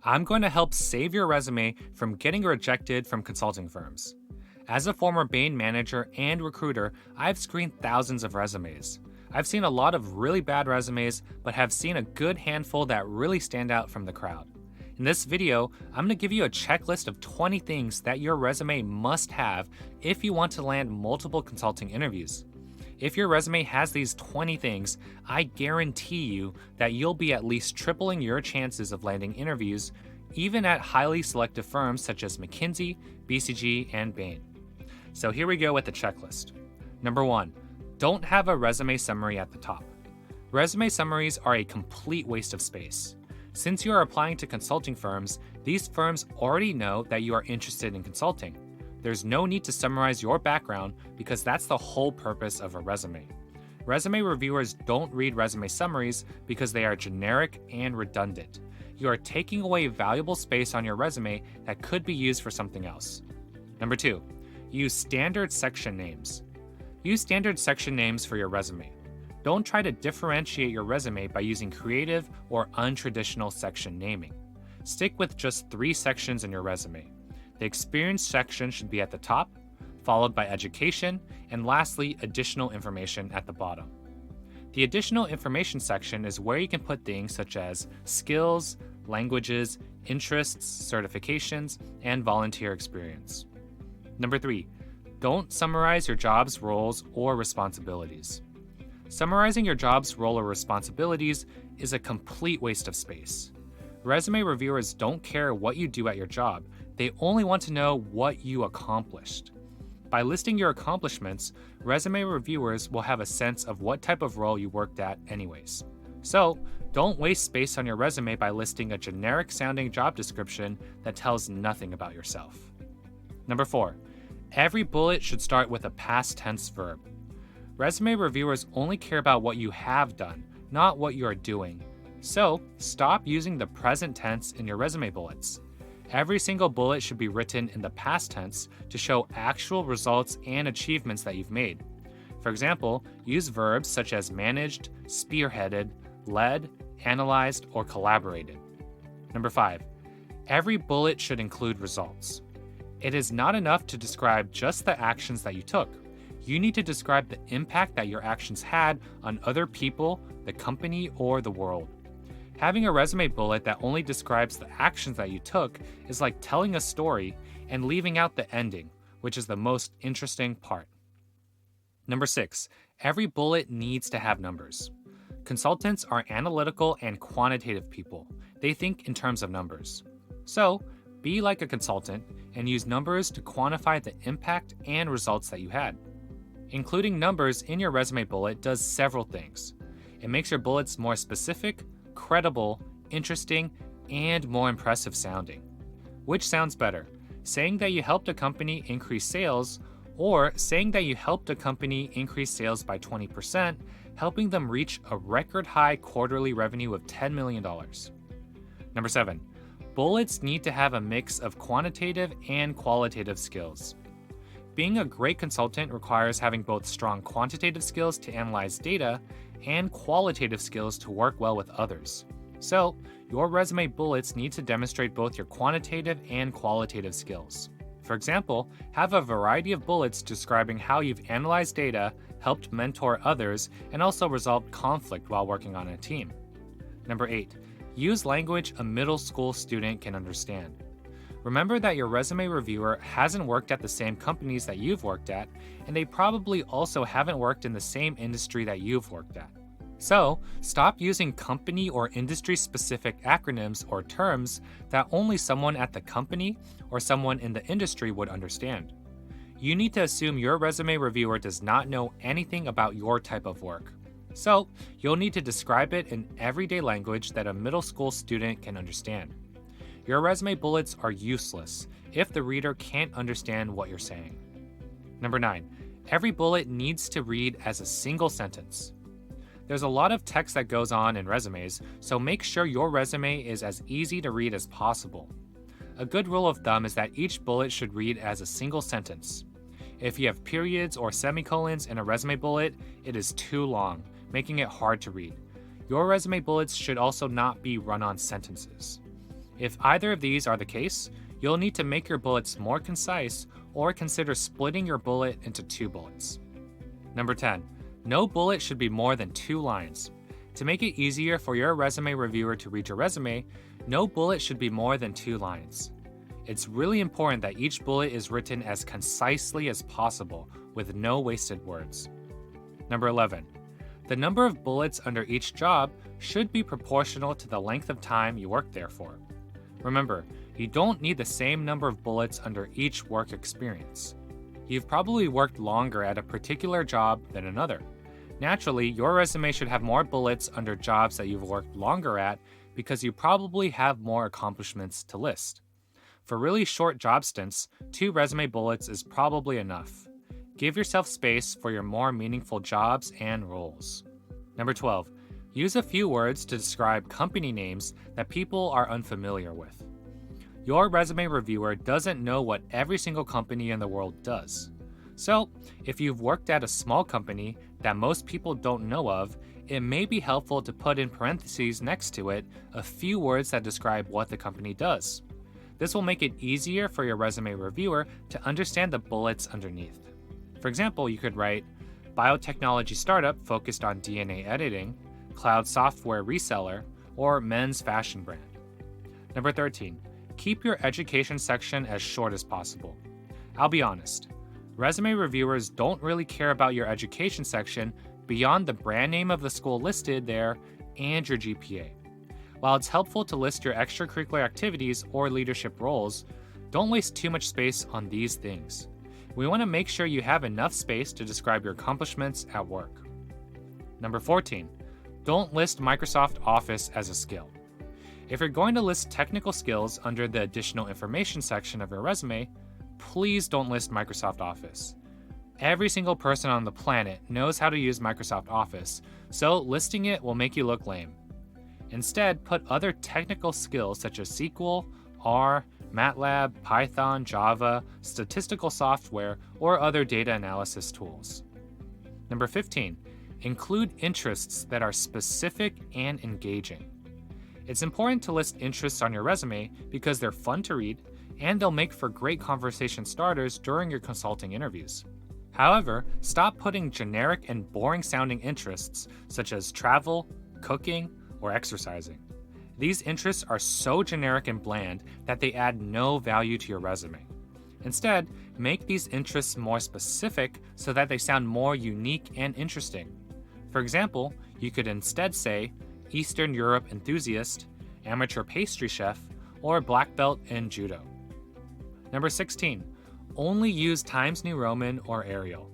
I'm going to help save your resume from getting rejected from consulting firms. As a former Bain manager and recruiter, I've screened thousands of resumes. I've seen a lot of really bad resumes, but have seen a good handful that really stand out from the crowd. In this video, I'm going to give you a checklist of 20 things that your resume must have if you want to land multiple consulting interviews. If your resume has these 20 things, I guarantee you that you'll be at least tripling your chances of landing interviews, even at highly selective firms such as McKinsey, BCG, and Bain. So here we go with the checklist. Number 1, don't have a resume summary at the top. Resume summaries are a complete waste of space. Since you are applying to consulting firms, these firms already know that you are interested in consulting. There's no need to summarize your background because that's the whole purpose of a resume. Resume reviewers don't read resume summaries because they are generic and redundant. You are taking away valuable space on your resume that could be used for something else. Number 2, use standard section names. Use standard section names for your resume. Don't try to differentiate your resume by using creative or untraditional section naming. Stick with just 3 sections in your resume. The experience section should be at the top, followed by education, and lastly, additional information at the bottom. The additional information section is where you can put things such as skills, languages, interests, certifications, and volunteer experience. Number 3, don't summarize your job's roles or responsibilities. Summarizing your job's role or responsibilities is a complete waste of space. Resume reviewers don't care what you do at your job, they only want to know what you accomplished. By listing your accomplishments, resume reviewers will have a sense of what type of role you worked at anyways. So, don't waste space on your resume by listing a generic-sounding job description that tells nothing about yourself. Number 4, every bullet should start with a past tense verb. Resume reviewers only care about what you have done, not what you are doing. So, stop using the present tense in your resume bullets. Every single bullet should be written in the past tense to show actual results and achievements that you've made. For example, use verbs such as managed, spearheaded, led, analyzed, or collaborated. Number 5, every bullet should include results. It is not enough to describe just the actions that you took. You need to describe the impact that your actions had on other people, the company, or the world. Having a resume bullet that only describes the actions that you took is like telling a story and leaving out the ending, which is the most interesting part. Number 6, every bullet needs to have numbers. Consultants are analytical and quantitative people. They think in terms of numbers. So, be like a consultant and use numbers to quantify the impact and results that you had. Including numbers in your resume bullet does several things. It makes your bullets more specific, credible, interesting, and more impressive sounding. Which sounds better, saying that you helped a company increase sales, or saying that you helped a company increase sales by 20%, helping them reach a record high quarterly revenue of $10 million. Number 7, bullets need to have a mix of quantitative and qualitative skills. Being a great consultant requires having both strong quantitative skills to analyze data and qualitative skills to work well with others. So, your resume bullets need to demonstrate both your quantitative and qualitative skills. For example, have a variety of bullets describing how you've analyzed data, helped mentor others, and also resolved conflict while working on a team. Number 8, use language a middle school student can understand. Remember that your resume reviewer hasn't worked at the same companies that you've worked at, and they probably also haven't worked in the same industry that you've worked at. So, stop using company or industry-specific acronyms or terms that only someone at the company or someone in the industry would understand. You need to assume your resume reviewer does not know anything about your type of work. So, you'll need to describe it in everyday language that a middle school student can understand. Your resume bullets are useless if the reader can't understand what you're saying. Number 9, every bullet needs to read as a single sentence. There's a lot of text that goes on in resumes, so make sure your resume is as easy to read as possible. A good rule of thumb is that each bullet should read as a single sentence. If you have periods or semicolons in a resume bullet, it is too long, making it hard to read. Your resume bullets should also not be run-on sentences. If either of these are the case, you'll need to make your bullets more concise or consider splitting your bullet into 2 bullets. Number 10. No bullet should be more than 2 lines. To make it easier for your resume reviewer to read your resume, no bullet should be more than 2 lines. It's really important that each bullet is written as concisely as possible with no wasted words. Number 11. The number of bullets under each job should be proportional to the length of time you worked there for. Remember, you don't need the same number of bullets under each work experience. You've probably worked longer at a particular job than another. Naturally, your resume should have more bullets under jobs that you've worked longer at because you probably have more accomplishments to list. For really short job stints, 2 resume bullets is probably enough. Give yourself space for your more meaningful jobs and roles. Number 12. Use a few words to describe company names that people are unfamiliar with. Your resume reviewer doesn't know what every single company in the world does. So, if you've worked at a small company that most people don't know of, it may be helpful to put in parentheses next to it a few words that describe what the company does. This will make it easier for your resume reviewer to understand the bullets underneath. For example, you could write, biotechnology startup focused on DNA editing, cloud software reseller, or men's fashion brand. Number 13, keep your education section as short as possible. I'll be honest, resume reviewers don't really care about your education section beyond the brand name of the school listed there and your GPA. While it's helpful to list your extracurricular activities or leadership roles, don't waste too much space on these things. We want to make sure you have enough space to describe your accomplishments at work. Number 14, don't list Microsoft Office as a skill. If you're going to list technical skills under the additional information section of your resume, please don't list Microsoft Office. Every single person on the planet knows how to use Microsoft Office, so listing it will make you look lame. Instead, put other technical skills such as SQL, R, MATLAB, Python, Java, statistical software, or other data analysis tools. Number 15, include interests that are specific and engaging. It's important to list interests on your resume because they're fun to read and they'll make for great conversation starters during your consulting interviews. However, stop putting generic and boring sounding interests such as travel, cooking, or exercising. These interests are so generic and bland that they add no value to your resume. Instead, make these interests more specific so that they sound more unique and interesting. For example, you could instead say Eastern Europe enthusiast, amateur pastry chef, or black belt in judo. Number 16, only use Times New Roman or Arial.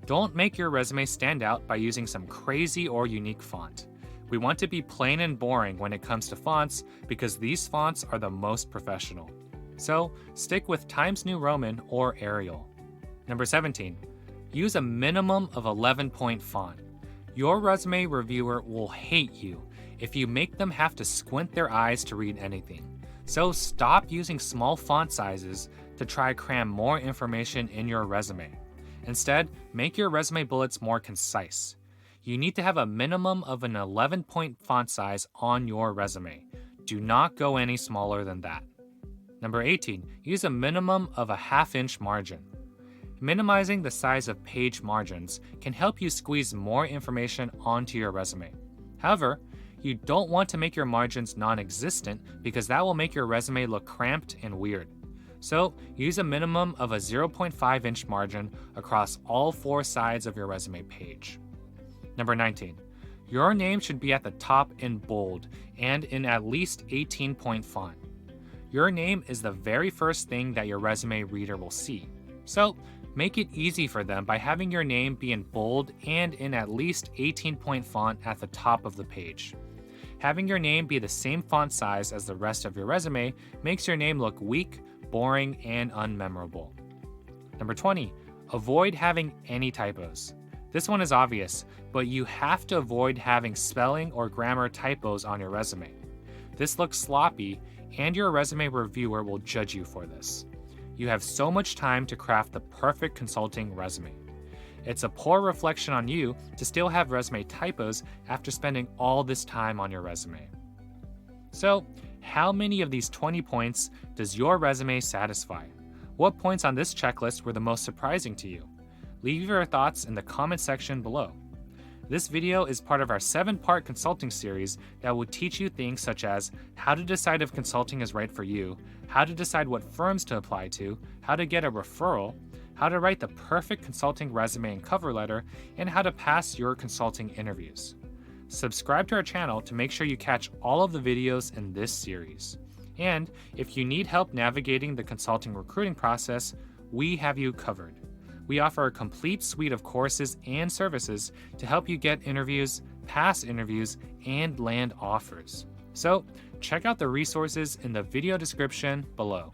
Don't make your resume stand out by using some crazy or unique font. We want to be plain and boring when it comes to fonts because these fonts are the most professional. So, stick with Times New Roman or Arial. Number 17, use a minimum of 11-point font. Your resume reviewer will hate you if you make them have to squint their eyes to read anything. So stop using small font sizes to try cram more information in your resume. Instead, make your resume bullets more concise. You need to have a minimum of an 11-point font size on your resume. Do not go any smaller than that. Number 18, use a minimum of a half-inch margin. Minimizing the size of page margins can help you squeeze more information onto your resume. However, you don't want to make your margins non-existent because that will make your resume look cramped and weird. So, use a minimum of a 0.5-inch margin across all 4 sides of your resume page. Number 19, your name should be at the top in bold and in at least 18-point font. Your name is the very first thing that your resume reader will see. So, make it easy for them by having your name be in bold and in at least 18-point font at the top of the page. Having your name be the same font size as the rest of your resume makes your name look weak, boring, and unmemorable. Number 20, avoid having any typos. This one is obvious, but you have to avoid having spelling or grammar typos on your resume. This looks sloppy, and your resume reviewer will judge you for this. You have so much time to craft the perfect consulting resume. It's a poor reflection on you to still have resume typos after spending all this time on your resume. So, How many of these 20 points does your resume satisfy? What points on this checklist were the most surprising to you? Leave your thoughts in the comment section below. This video is part of our 7-part consulting series that will teach you things such as how to decide if consulting is right for you, how to decide what firms to apply to, how to get a referral, how to write the perfect consulting resume and cover letter, and how to pass your consulting interviews. Subscribe to our channel to make sure you catch all of the videos in this series. And if you need help navigating the consulting recruiting process, we have you covered. We offer a complete suite of courses and services to help you get interviews, pass interviews, and land offers. So check out the resources in the video description below.